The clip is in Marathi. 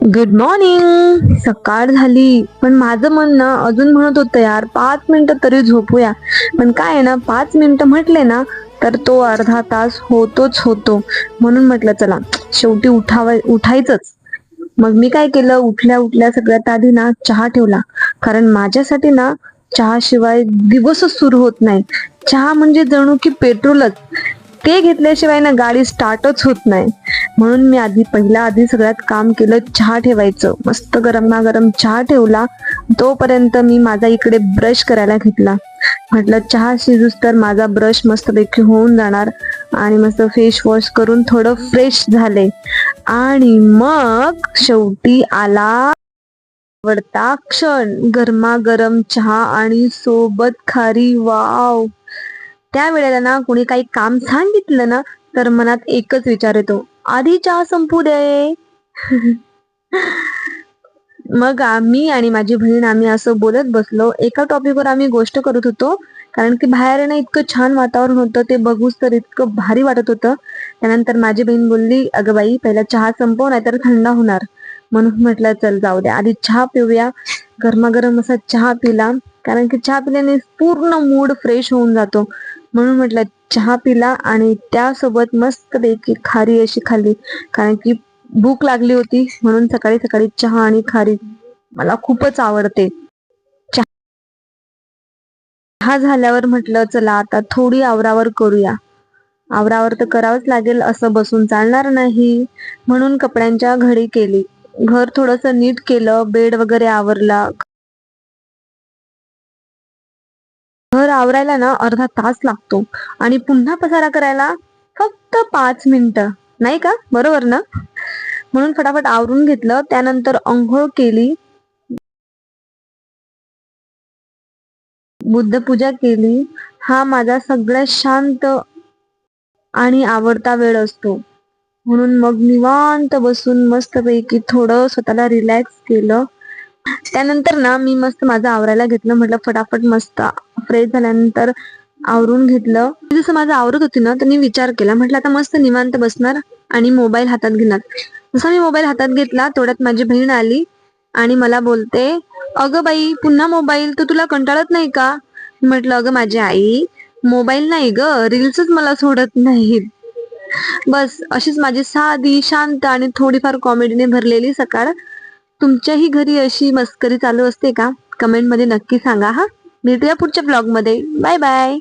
Good morning. सकाळ झाली पण माझं मन ना अजून म्हणत होतं यार 5 मिनिटं तरी झोपूया. पण काय आहे ना, 5 मिनिटं म्हटले ना तर तो अर्धा तास होतोच होतो. म्हणून म्हटलं चला शेवटी उठायचंच. मग मी काय केलं, उठल्या उठल्या सगळ्यात आधी ना चहा ठेवला. कारण माझ्यासाठी ना चहाशिवाय दिवसच सुरू होत नाही. चहा म्हणजे जणू की पेट्रोलच. ते घेतल्याशिवाय ना गाडी स्टार्टच होत नाही. म्हणून मी आधी सगळ्यात काम केलं, चहा ठेवायचं. मस्त गरमागरम चहा ठेवला. तोपर्यंत मी माझा इकडे ब्रश करायला घेतला. म्हटलं चहा शिजूस तर माझा ब्रश मस्तपैकी होऊन जाणार. आणि मस्त फेस वॉश करून थोडं फ्रेश झाले. आणि मग शेवटी आला आवडता क्षण, गरमागरम चहा आणि सोबत खारी. वाव. त्या वेळेला ना कोणी काही काम सांगितलं ना तर मनात एकच विचार येतो, आधी चहा संपू दे. मग आम्ही आणि माझी बहीण आम्ही असं बोलत बसलो. एका टॉपिकवर आम्ही गोष्ट करत होतो. कारण की बाहेर ना इतकं छान वातावरण होतं, ते बघूच तर इतकं भारी वाटत होतं. त्यानंतर माझी बहीण बोलली, अगं बाई पहिला चहा संपव नाहीतर थंड होणार. म्हणून म्हटलं चल जाऊ द्या, आधी चहा पिऊया. गरमागरम असा चहा पिला. कारण की चहा पिल्याने पूर्ण मूड फ्रेश होऊन जातो. म्हणून म्हटलं चहा पिला आणि त्यासोबत मस्तपैकी खारी अशी खाल्ली. कारण की भूक लागली होती. म्हणून सकाळी सकाळी चहा आणि खारी मला खूपच आवडते. चहा झाल्यावर म्हटलं चला आता थोडी आवरावर करूया. आवरावर तर करावंच लागेल, असं बसून चालणार नाही. म्हणून कपड्यांच्या घडी केली. घर थोडस नीट केलं, बेड वगैरे आवरला. घर आवरायला ना अर्धा तास लागतो आणि पुन्हा पसारा करायला फक्त 5 मिनिटं. नाही का, बरोबर ना? म्हणून फटाफट आवरून घेतलं. त्यानंतर अंघोळ केली, बुद्धपूजा केली. हा माझा सगळ्यात शांत आणि आवडता वेळ असतो. म्हणून मग निवांत बसून मस्तपैकी थोडं स्वतःला रिलॅक्स केलं. त्यानंतर ना मी मस्त माझं आवरायला घेतलं. म्हटलं फटाफट मस्त फ्रेश झाल्यानंतर आवरून घेतलं. जसं माझं आवरत होती ना तर मी विचार केला, म्हटलं आता मस्त निवांत बसणार आणि मोबाईल हातात घेणार. जसा मी मोबाईल हातात घेतला तेवढ्यात माझी बहीण आली आणि मला बोलते, अगं बाई पुन्हा मोबाईल, तर तुला कंटाळत नाही का? म्हटलं अगं माझी आई, मोबाईल नाही ग, रील्सच मला सोडत नाहीत. बस अशीच माझी साधी शांत आणि थोडीफार कॉमेडीने भरलेली सकाळ. तुमच्याही घरी अशी मस्करी चालू असते का? कमेंट मध्ये नक्की सांगा हा. भेटूया पुढच्या ब्लॉग मध्ये. Bye bye.